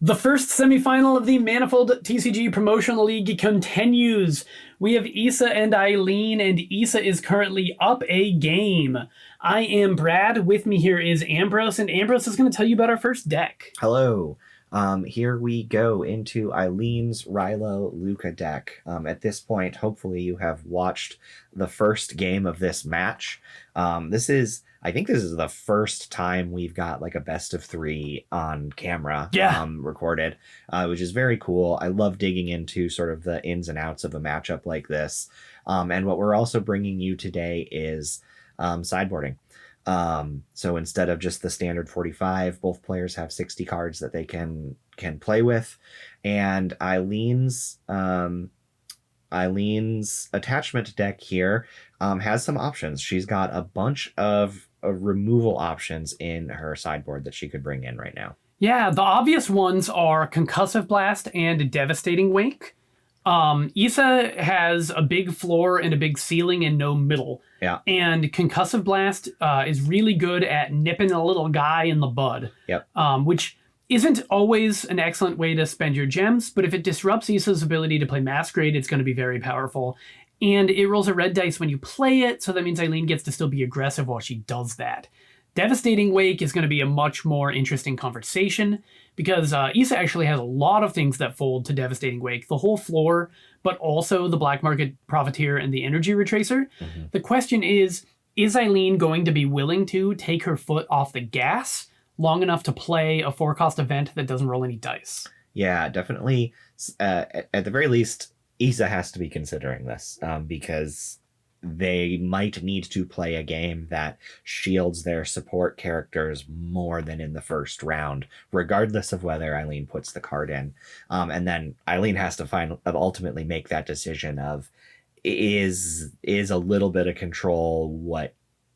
The first semifinal of the Manifold TCG Promotional League continues. We have Issa and Eileen, and Issa is currently up a game. I am Brad. With me here is Ambrose, and Ambrose is going to tell you about our first deck. Hello. Here we go into Eileen's Rylo Lucca deck. At this point, hopefully you have watched the first game of this match. I think this is the first time we've got like a best of three on camera recorded, which is very cool. I love digging into sort of the ins and outs of a matchup like this. And what we're also bringing you today is sideboarding. So instead of just the standard 45, both players have 60 cards that they can play with. And Eileen's attachment deck here has some options. She's got a bunch of removal options in her sideboard that she could bring in right now. Yeah, the obvious ones are Concussive Blast and Devastating Wake. Issa has a big floor and a big ceiling and no middle. Yeah. And Concussive Blast is really good at nipping a little guy in the bud. Yep. Which isn't always an excellent way to spend your gems, but if it disrupts Issa's ability to play Masquerade, it's going to be very powerful. And it rolls a red dice when you play it, so that means Eileen gets to still be aggressive while she does that. Devastating Wake is going to be a much more interesting conversation because Issa actually has a lot of things that fold to Devastating Wake. The whole floor, but also the Black Market Profiteer and the Energy Retracer. Mm-hmm. The question is Eileen going to be willing to take her foot off the gas long enough to play a 4-cost event that doesn't roll any dice? Yeah, definitely. At the very least, Issa has to be considering this because they might need to play a game that shields their support characters more than in the first round, regardless of whether Eileen puts the card in. And then Eileen has to ultimately make that decision of is a little bit of control what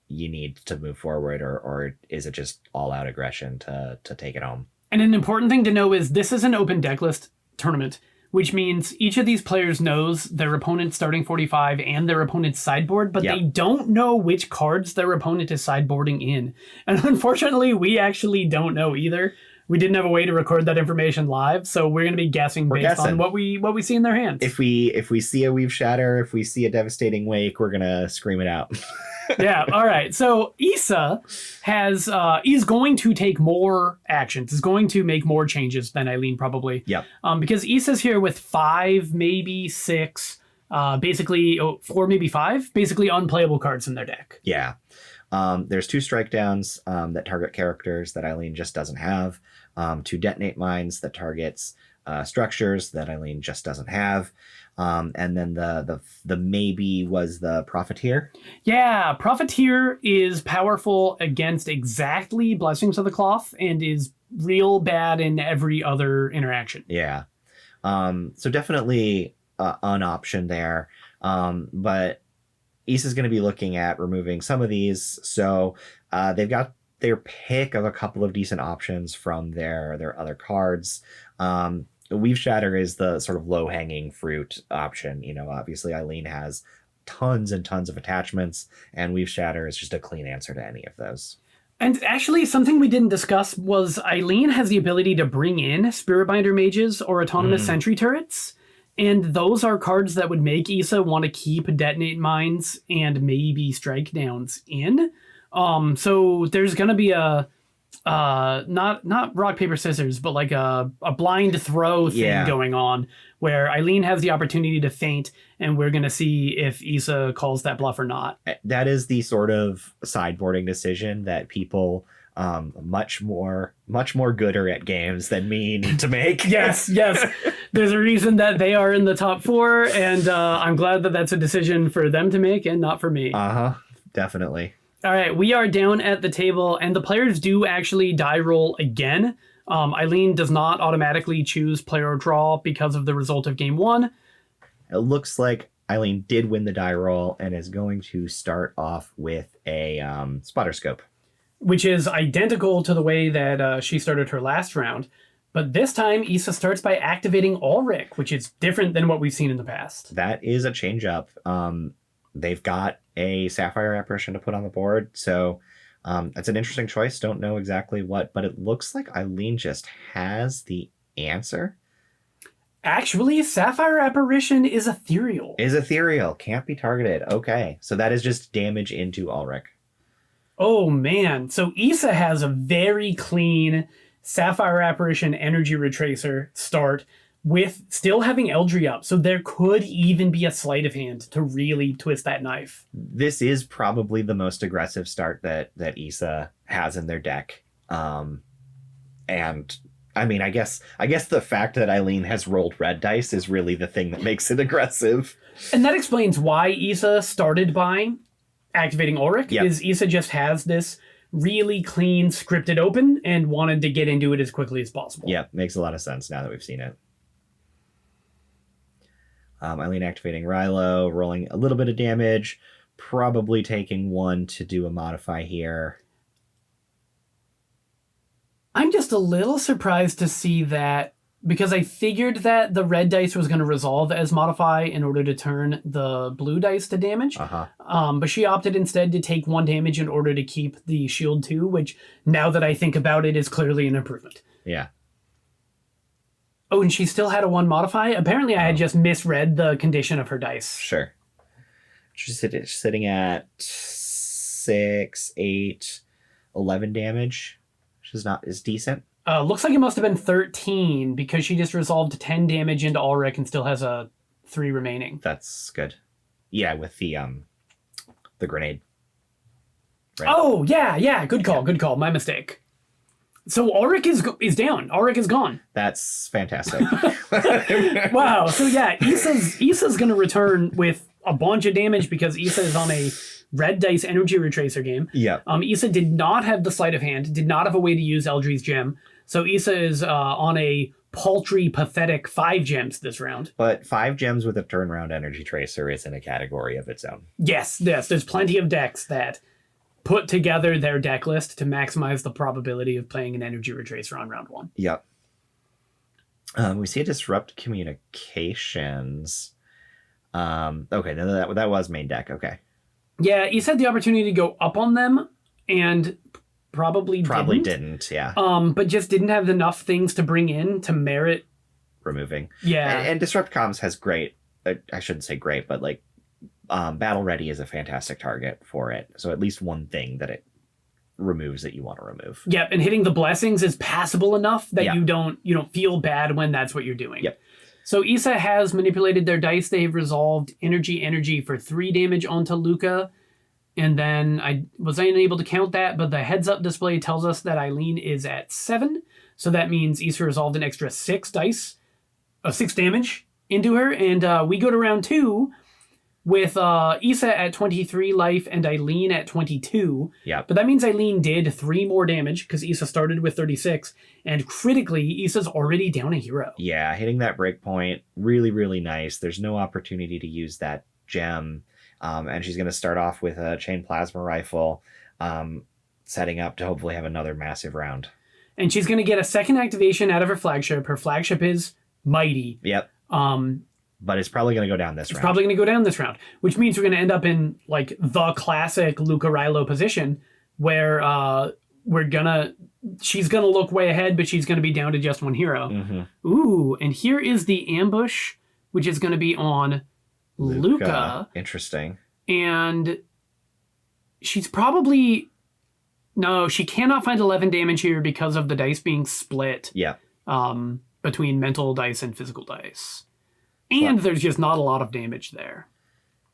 you need to move forward, or is it just all out aggression to take it home? And an important thing to know is this is an open deck list tournament, which means each of these players knows their opponent's starting 45 and their opponent's sideboard, but they don't know which cards their opponent is sideboarding in. And unfortunately, we actually don't know either. We didn't have a way to record that information live, so we're going to be guessing based on what we see in their hands. If we see a Weave Shatter, if we see a Devastating Wake, we're going to scream it out. Yeah, all right. So Issa is going to take more actions, is going to make more changes than Eileen probably. Yeah. Because Issa's here with 5, maybe 6, basically 4, maybe 5, basically unplayable cards in their deck. Yeah. There's 2 strike downs that target characters that Eileen just doesn't have. 2 detonate mines that targets structures that Eileen just doesn't have. And then the maybe was the Profiteer. Yeah, Profiteer is powerful against exactly Blessings of the Cloth and is real bad in every other interaction. Yeah. So definitely an option there. But Issa's going to be looking at removing some of these. So they've got their pick of a couple of decent options from their other cards. Weave Shatter is the sort of low-hanging fruit option. You know, obviously Eileen has tons and tons of attachments, and Weave Shatter is just a clean answer to any of those. And actually, something we didn't discuss was Eileen has the ability to bring in Spiritbinder Mages or Autonomous Sentry Turrets, and those are cards that would make Issa want to keep Detonate Mines and maybe Strike Downs in. So there's going to be a not rock, paper, scissors, but like a blind throw thing going on where Eileen has the opportunity to feint, and we're going to see if Issa calls that bluff or not. That is the sort of sideboarding decision that people much more gooder at games than me need to make. Yes. There's a reason that they are in the top 4, and I'm glad that that's a decision for them to make and not for me. Definitely. All right, we are down at the table, and the players do actually die roll again. Eileen does not automatically choose player or draw because of the result of game 1. It looks like Eileen did win the die roll and is going to start off with a spotter scope, which is identical to the way that she started her last round. But this time, Issa starts by activating Alric, which is different than what we've seen in the past. That is a change up. They've got a Sapphire Apparition to put on the board, so It's an interesting choice. Don't know exactly what, but it looks like Eileen just has the answer? Actually, Sapphire Apparition is ethereal. Is ethereal. Can't be targeted. Okay. So that is just damage into Alric. Oh, man. So Issa has a very clean Sapphire Apparition Energy Retracer start with still having Eldry up. So there could even be a sleight of hand to really twist that knife. This is probably the most aggressive start that Issa has in their deck. And I mean, I guess the fact that Eileen has rolled red dice is really the thing that makes it aggressive. And that explains why Issa started by activating Alric. Yep. Is Issa just has this really clean scripted open and wanted to get into it as quickly as possible. Yeah, makes a lot of sense now that we've seen it. Eileen activating Rylo, rolling a little bit of damage, probably taking 1 to do a modify here. I'm just a little surprised to see that, because I figured that the red dice was going to resolve as modify in order to turn the blue dice to damage. But she opted instead to take 1 damage in order to keep the shield 2, which now that I think about it is clearly an improvement. Yeah. Oh, and she still had a 1 modify? Apparently I had just misread the condition of her dice. Sure. She's sitting at 6, 8, 11 damage. Is decent. Looks like it must have been 13 because she just resolved 10 damage into Alric and still has a 3 remaining. That's good. Yeah, with the grenade. Right. Oh, yeah. Good call. My mistake. So Alric is down. Alric is gone. That's fantastic. Wow. So yeah, Issa's going to return with a bunch of damage because Issa is on a red dice energy retracer game. Yeah. Issa did not have the sleight of hand, did not have a way to use Eldry's gem. So Issa is on a paltry, pathetic 5 gems this round. But 5 gems with a turnaround energy tracer is in a category of its own. Yes. There's plenty of decks that put together their deck list to maximize the probability of playing an energy retracer on round 1. Yep. We see a disrupt communications. Okay, no, that was main deck. Okay. Yeah, Issa had the opportunity to go up on them and probably didn't. Yeah. But just didn't have enough things to bring in to merit removing. Yeah. And disrupt comms has great. I shouldn't say great, but like battle ready is a fantastic target for it. So at least one thing that it removes that you want to remove. Yep, and hitting the blessings is passable enough that you don't feel bad when that's what you're doing. Yep. So Issa has manipulated their dice. They've resolved energy for 3 damage onto Lucca. And then I was unable to count that, but the heads up display tells us that Eileen is at 7. So that means Issa resolved an extra 6 damage into her. And we go to round 2 with Issa at 23 life and Eileen at 22. Yeah. But that means Eileen did 3 more damage because Issa started with 36. And critically, Issa's already down a hero. Yeah, hitting that breakpoint, really, really nice. There's no opportunity to use that gem. And she's going to start off with a chain plasma rifle, setting up to hopefully have another massive round. And she's going to get a second activation out of her flagship. Her flagship is Mighty. Yep. But it's probably going to go down this round. It's probably going to go down this round, which means we're going to end up in like the classic Lucca Rylo position where she's going to look way ahead, but she's going to be down to just 1 hero. Mm-hmm. Ooh, and here is the ambush, which is going to be on Lucca. Interesting. And she's probably... No, she cannot find 11 damage here because of the dice being split. Yeah. Between mental dice and physical dice. And there's just not a lot of damage there.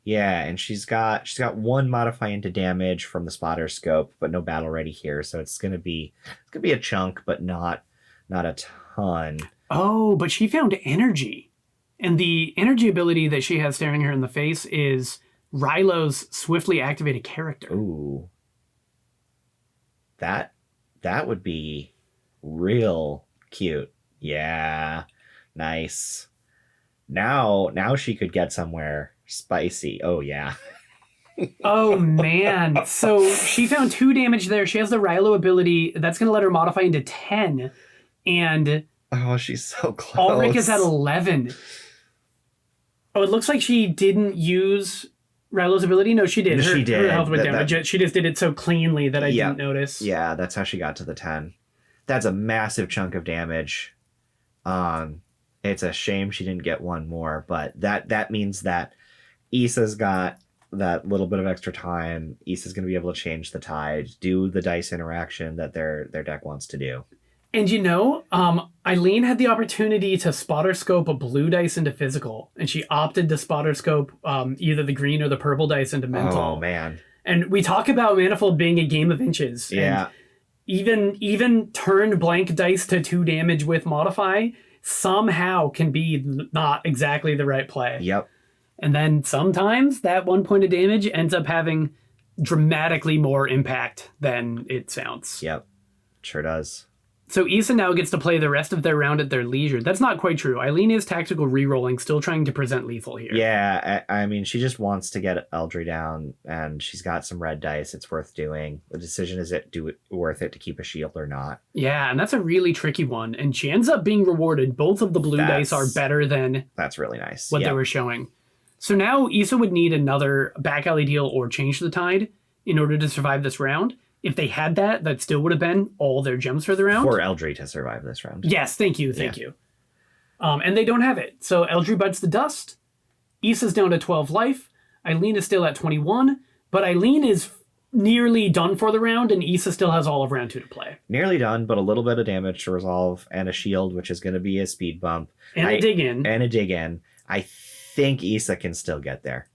Yeah, and she's got 1 modify into damage from the spotter scope, but no battle ready here, so it's gonna be a chunk, but not a ton. Oh, but she found energy. And the energy ability that she has staring her in the face is Rylo's swiftly activated character. Ooh. That would be real cute. Yeah. Nice. Now she could get somewhere spicy. Oh, yeah. Oh, man. So she found 2 damage there. She has the Rylo ability. That's going to let her modify into 10. And... Oh, she's so close. Alric is at 11. Oh, it looks like she didn't use Rylo's ability. No, she did. She did. Her health went down. She just did it so cleanly that I didn't notice. Yeah, that's how she got to the 10. That's a massive chunk of damage. It's a shame she didn't get one more, but that means that Issa's got that little bit of extra time. Issa's going to be able to change the tide, do the dice interaction that their deck wants to do. And Eileen had the opportunity to spotter scope a blue dice into physical, and she opted to spotter scope either the green or the purple dice into mental. Oh, man. And we talk about Manifold being a game of inches. Yeah. And even turned blank dice to 2 damage with modify somehow can be not exactly the right play. Yep. And then sometimes that 1 point of damage ends up having dramatically more impact than it sounds. Yep. Sure does. So Issa now gets to play the rest of their round at their leisure. That's not quite true. Eileen is tactical rerolling, still trying to present lethal here. Yeah, I mean, she just wants to get Eldry down, and she's got some red dice. It's worth doing. The decision is worth it to keep a shield or not. Yeah, and that's a really tricky one. And she ends up being rewarded. Both of the blue dice are better than that's really nice. What they were showing. So now Issa would need another back alley deal or change the tide in order to survive this round. If they had that still would have been all their gems for the round. For Eldry to survive this round. Yes, thank you. And they don't have it. So Eldry bites the dust. Issa's down to 12 life. Eileen is still at 21. But Eileen is nearly done for the round, and Issa still has all of round 2 to play. Nearly done, but a little bit of damage to resolve, and a shield, which is going to be a speed bump. And a dig in. I think Issa can still get there.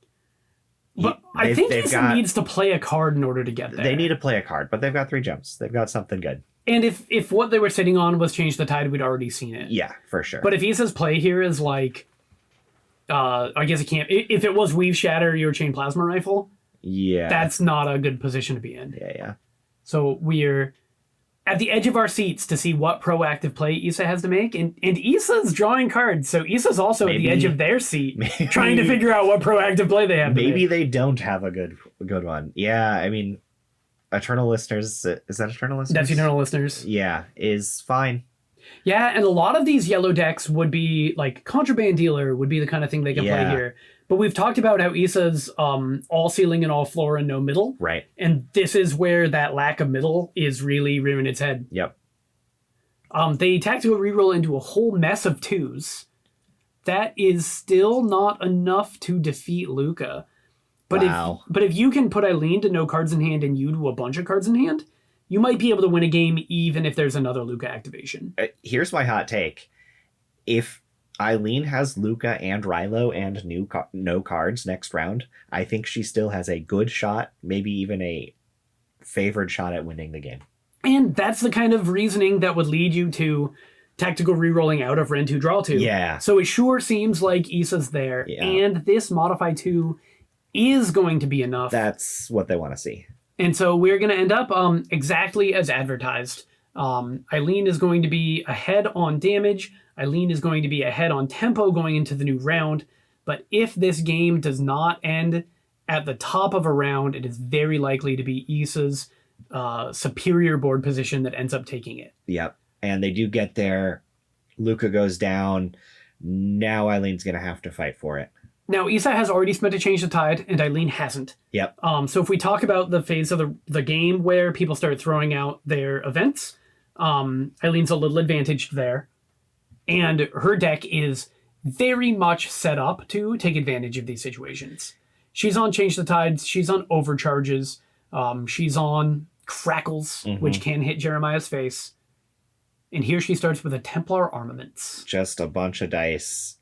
But I think Issa needs to play a card in order to get there. They need to play a card, but they've got 3 gems. They've got something good. And if what they were sitting on was Change the Tide, we'd already seen it. Yeah, for sure. But if Issa's play here is like, I guess it can't. If it was Weave Shatter, your Chain Plasma Rifle, yeah, that's not a good position to be in. Yeah. So we're at the edge of our seats to see what proactive play Issa has to make. And Issa's drawing cards, so Issa's also at the edge of their seat, trying to figure out what proactive play they have to make. Maybe they don't have a good one. Yeah, I mean, Eternal Listeners, is that Eternal Listeners? That's Eternal Listeners. Yeah, is fine. Yeah, and a lot of these yellow decks would be, like, Contraband Dealer would be the kind of thing they can play here. But we've talked about how Issa's all ceiling and all floor and no middle. Right. And this is where that lack of middle is really rearing its head. Yep. They tactical reroll into a whole mess of 2s. That is still not enough to defeat Lucca. But if you can put Eileen to no cards in hand and you to a bunch of cards in hand, you might be able to win a game even if there's another Lucca activation. Here's my hot take. If Eileen has Lucca and Rylo and no cards next round, I think she still has a good shot, maybe even a favored shot at winning the game. And that's the kind of reasoning that would lead you to tactical rerolling out of Ren 2 Draw 2. Yeah. So it sure seems like Issa's there, and this Modify 2 is going to be enough. That's what they want to see. And so we're going to end up exactly as advertised. Eileen is going to be ahead on damage. Eileen is going to be ahead on tempo going into the new round. But if this game does not end at the top of a round, it is very likely to be Issa's superior board position that ends up taking it. Yep. And they do get there. Lucca goes down. Now Eileen's going to have to fight for it. Now, Issa has already spent a Change the Tide, and Eileen hasn't. Yep. So if we talk about the phase of the game where people start throwing out their events, Eileen's a little advantaged there. And her deck is very much set up to take advantage of these situations. She's on Change the Tides. She's on Overcharges. She's on Crackles, which can hit Jeremiah's face. And here she starts with a Templar Armaments. Just a bunch of dice.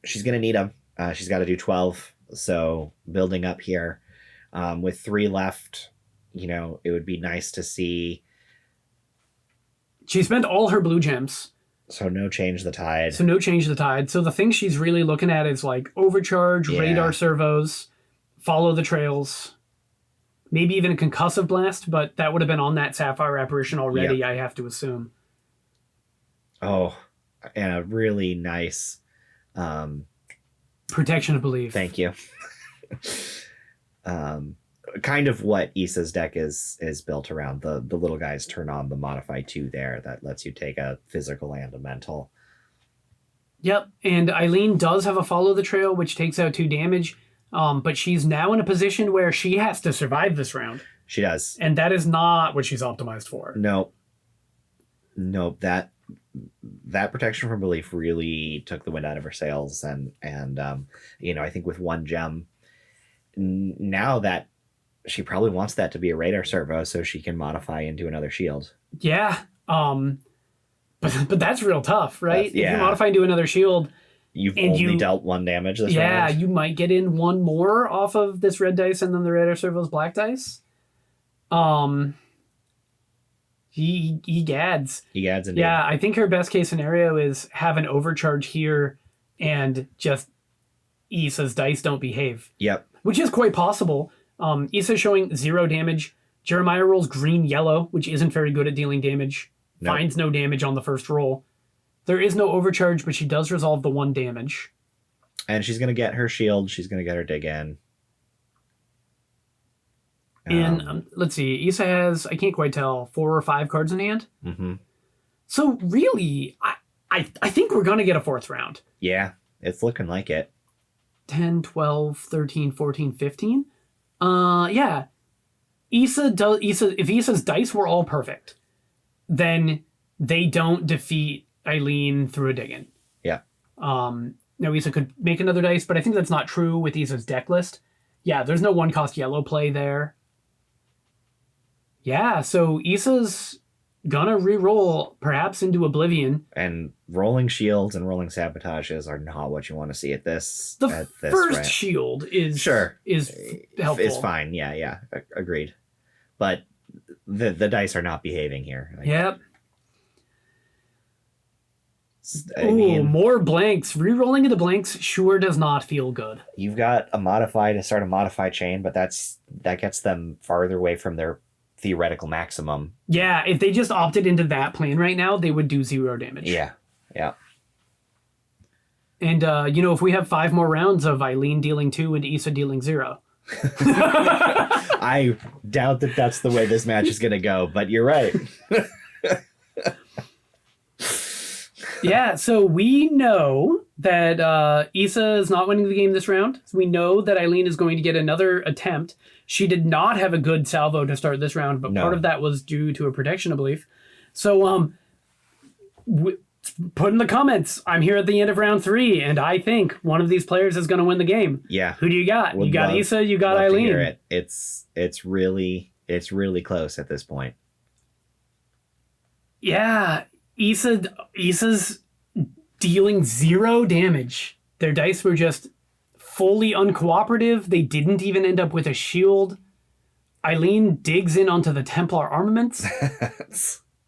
She's going to need them. She's got to do 12. So building up here with 3 left, it would be nice to see. She spent all her blue gems. So no Change the Tide. So the thing she's really looking at is like Overcharge, Radar Servos, Follow the Trails, maybe even a Concussive Blast, but that would have been on that Sapphire Apparition already, I have to assume. Oh, and a really nice... Protection of Belief. Thank you. Kind of what Issa's deck is built around. The little guys turn on the Modify 2 there that lets you take a physical and a mental. Yep, and Eileen does have a Follow the Trail, which takes out 2 damage, but she's now in a position where she has to survive this round. She does. And that is not what she's optimized for. Nope. that protection from belief really took the wind out of her sails, and I think with one gem now that she probably wants that to be a radar servo so she can modify into another shield. Yeah. But that's real tough, right? If you modify into another shield, you've only dealt 1 damage this round. Yeah, you might get in 1 more off of this red dice and then the radar servo's black dice. He gads. He gads indeed. Yeah, I think her best case scenario is have an overcharge here and just Issa's dice don't behave. Yep. Which is quite possible. Issa showing 0 damage. Jeremiah rolls green-yellow, which isn't very good at dealing damage. Nope. Finds no damage on the first roll. There is no overcharge, but she does resolve the 1 damage. And she's going to get her shield. She's going to get her dig in. And let's see. Issa has, I can't quite tell, 4 or 5 cards in hand. Mm-hmm. So really, I think we're going to get a 4th round. Yeah, it's looking like it. 10, 12, 13, 14, 15. Yeah. If Issa's dice were all perfect, then they don't defeat Eileen through a dig-in. Yeah. Now Issa could make another dice, but I think that's not true with Issa's deck list. Yeah, there's no 1-cost yellow play there. Yeah, so Issa's gonna re-roll, perhaps into Oblivion. And rolling shields and rolling sabotages are not what you want to see at this. The first shield is helpful. It's fine. Yeah, agreed. But the dice are not behaving here. Yep. More blanks. Re-rolling into blanks sure does not feel good. You've got a modify to start a modify chain, but that gets them farther away from their theoretical maximum. Yeah, if they just opted into that plan right now, they would do 0 damage. Yeah. And, if we have 5 more rounds of Eileen dealing 2 and Issa dealing 0. I doubt that that's the way this match is going to go, but you're right. Yeah, so we know that Issa is not winning the game this round. So we know that Eileen is going to get another attempt. She did not have a good salvo to start this round, but part of that was due to a protection of belief. So put in the comments, I'm here at the end of round 3, and I think one of these players is going to win the game. Yeah. Who do you got? You got Issa, you got Eileen. To hear it. It's really close at this point. Yeah. Issa's dealing 0 damage. Their dice were just fully uncooperative. They didn't even end up with a shield. Eileen digs in onto the Templar armaments.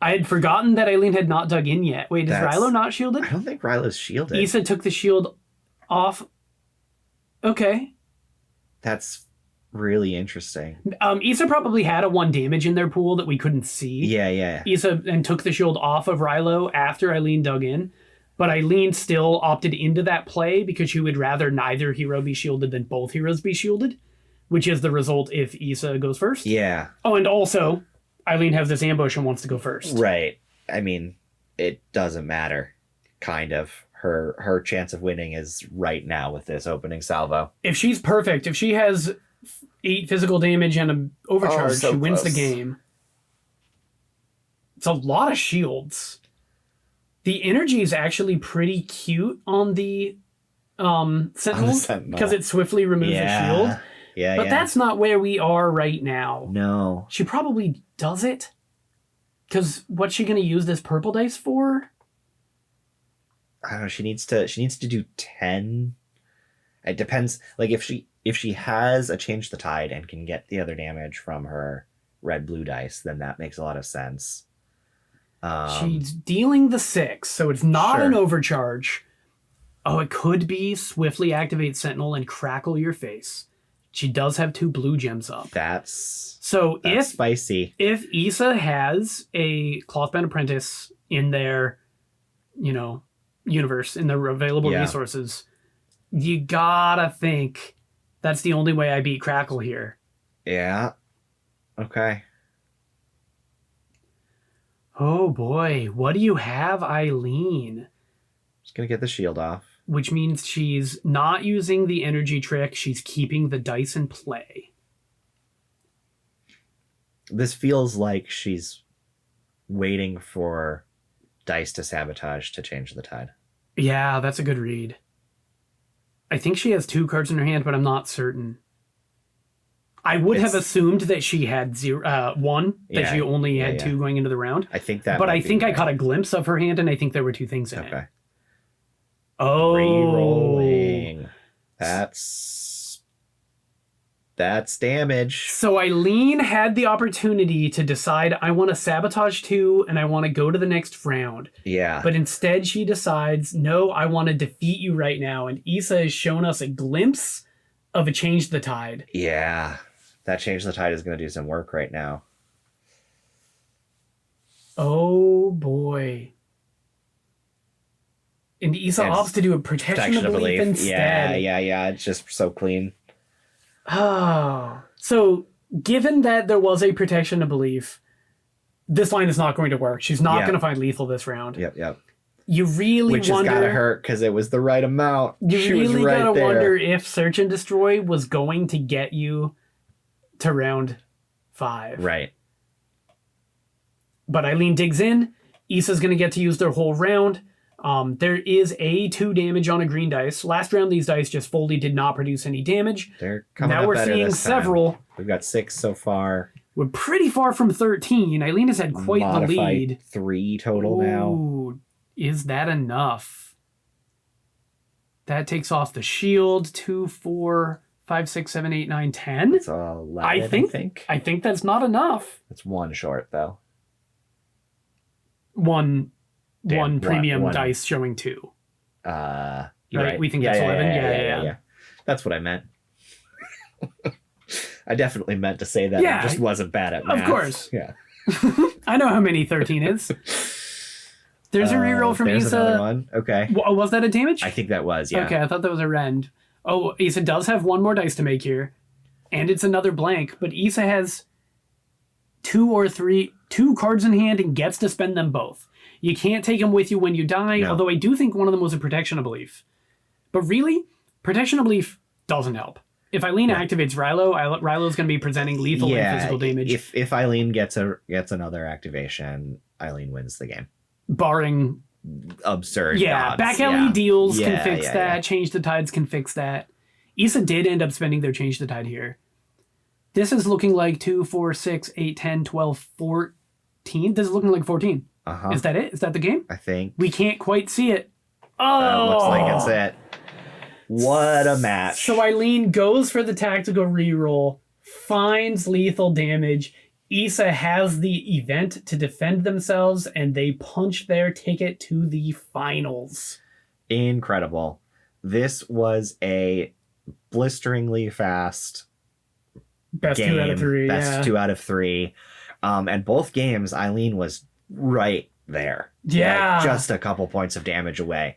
I had forgotten that Eileen had not dug in yet. Wait, is Rylo not shielded? I don't think Rylo's shielded. Issa took the shield off. Okay. That's really interesting. Issa probably had a 1 damage in their pool that we couldn't see. Yeah. Issa and took the shield off of Rylo after Eileen dug in. But Eileen still opted into that play because she would rather neither hero be shielded than both heroes be shielded, which is the result if Issa goes first. Yeah. Oh, and also, Eileen has this ambush and wants to go first. Right. I mean, it doesn't matter. Kind of. Her chance of winning is right now with this opening salvo. If she's perfect, if she has 8 physical damage and an overcharge, so she wins close. the game. It's a lot of shields. The energy is actually pretty cute on the Sentinel because it swiftly removes the shield. Yeah, but that's not where we are right now. No. She probably does it. Because what's she going to use this purple dice for? I don't know. She needs to do 10. It depends. Like if she has a Change the Tide and can get the other damage from her red-blue dice, then that makes a lot of sense. She's dealing the 6, so it's not an overcharge. Oh, it could be swiftly activate Sentinel and crackle your face. She does have 2 blue gems up. That's spicy. If Issa has a Clothbound Apprentice in their, universe, in their available resources, you gotta think that's the only way I beat Crackle here. Yeah. Okay. Oh boy, what do you have, Eileen? Just gonna get the shield off. Which means she's not using the energy trick, she's keeping the dice in play. This feels like she's waiting for dice to sabotage to change the tide. Yeah, that's a good read. I think she has 2 cards in her hand, but I'm not certain. I would have assumed that she had 1, that she only had 2 going into the round. I think that. But I think I caught a glimpse of her hand, and I think there were 2 things in it. Oh, rerolling. That's damage. So Eileen had the opportunity to decide, I want to sabotage 2 and I want to go to the next round. Yeah. But instead she decides, no, I want to defeat you right now. And Issa has shown us a glimpse of a Change the Tide. Yeah. That Change the Tide is going to do some work right now. Oh boy. And Issa opts to do a protection of belief instead. Yeah. It's just so clean. Oh. So, given that there was a protection of belief, this line is not going to work. She's not going to find lethal this round. Yep. You really Which wonder... has gotta hurt, because it was the right amount. You really gotta wonder if Search and Destroy was going to get you to round 5. Right. But Eileen digs in. Issa's going to get to use their whole round. There is a 2 damage on a green dice. Last round, these dice just fully did not produce any damage. They're coming now up we're better seeing this time. several. We've got 6 so far. We're pretty far from 13. Eileen has had quite the lead. 3 total now. Is that enough? That takes off the shield. 2, 4, 5, 6, 7, 8, 9, 10. It's 11, I think. I think that's not enough. It's 1 short, though. One premium dice showing 2. Right. We think that's 11. Yeah. That's what I meant. I definitely meant to say that. I just wasn't bad at math. Of course. Yeah. I know how many 13 is. There's a reroll from there's Issa. Another one. Okay. Was that a damage? I think that was, yeah. Okay, I thought that was a rend. Oh, Issa does have 1 more dice to make here. And it's another blank. But Issa has 2 or 3 cards in hand and gets to spend them both. You can't take them with you when you die, although I do think one of them was a protection of belief. But really, protection of belief doesn't help. If Eileen activates Rylo, Rylo's going to be presenting lethal and physical damage. If Eileen gets another activation, Eileen wins the game. Barring absurd odds. Back alley deals can fix that. Change the Tides can fix that. Issa did end up spending their Change the Tide here. This is looking like 2, 4, 6, 8, 10, 12, 14. This is looking like 14. Is that it? Is that the game? I think. We can't quite see it. Oh! Looks like it's it. What a match. So Eileen goes for the tactical reroll, finds lethal damage. Issa has the event to defend themselves, and they punch their ticket to the finals. Incredible. This was a blisteringly fast Best game. 2 out of 3. Best 2 out of 3. And both games, Eileen was right there. Yeah. Like just a couple points of damage away.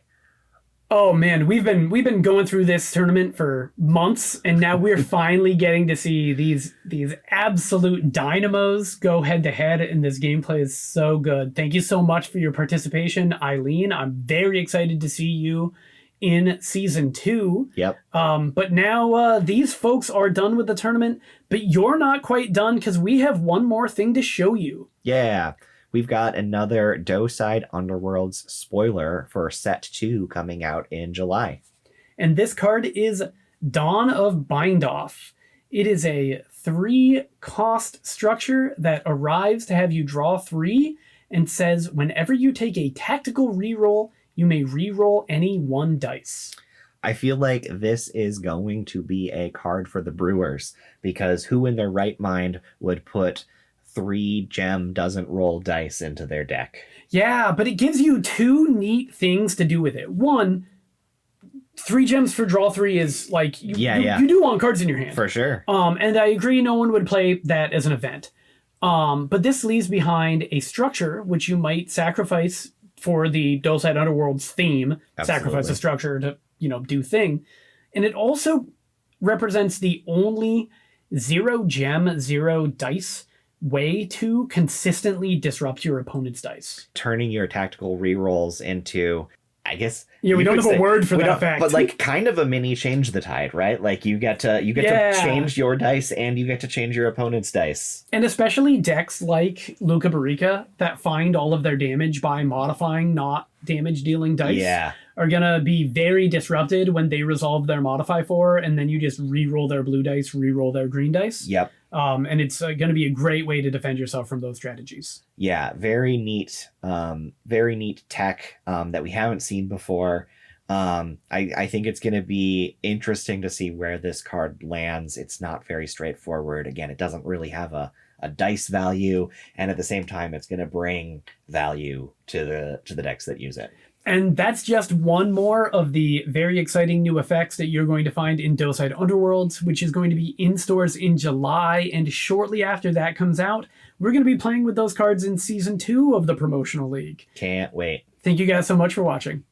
Oh man, we've been going through this tournament for months, and now we're finally getting to see these absolute dynamos go head to head, and this gameplay is so good. Thank you so much for your participation, Eileen. I'm very excited to see you in season 2. Yep. But now these folks are done with the tournament, but you're not quite done because we have one more thing to show you. Yeah. We've got another Docide Underworlds spoiler for set 2 coming out in July. And this card is Dawn of Bindoff. It is a 3-cost structure that arrives to have you draw 3 and says whenever you take a tactical reroll, you may reroll any 1 dice. I feel like this is going to be a card for the Brewers, because who in their right mind would put 3 gem doesn't roll dice into their deck? Yeah, but it gives you 2 neat things to do with it. 1, 3 gems for draw 3 is like, you do want cards in your hand. For sure. And I agree no one would play that as an event. But this leaves behind a structure which you might sacrifice for the Docide Underworlds theme. Absolutely. Sacrifice a structure to, do thing. And it also represents the only 0 gem, 0 dice way to consistently disrupt your opponent's dice. Turning your tactical rerolls into I guess Yeah, we don't have a word for that fact. But like kind of a mini change the tide, right? Like you get to change your dice and you get to change your opponent's dice. And especially decks like Lucca Barrica that find all of their damage by modifying not damage dealing dice are gonna be very disrupted when they resolve their modify 4 and then you just re-roll their blue dice, re-roll their green dice. Yep. And it's going to be a great way to defend yourself from those strategies. Yeah, very neat tech that we haven't seen before. I think it's going to be interesting to see where this card lands. It's not very straightforward. Again, it doesn't really have a dice value, and at the same time, it's going to bring value to the decks that use it. And that's just one more of the very exciting new effects that you're going to find in Docide Underworlds, which is going to be in stores in July. And shortly after that comes out, we're going to be playing with those cards in Season 2 of the Promotional League. Can't wait. Thank you guys so much for watching.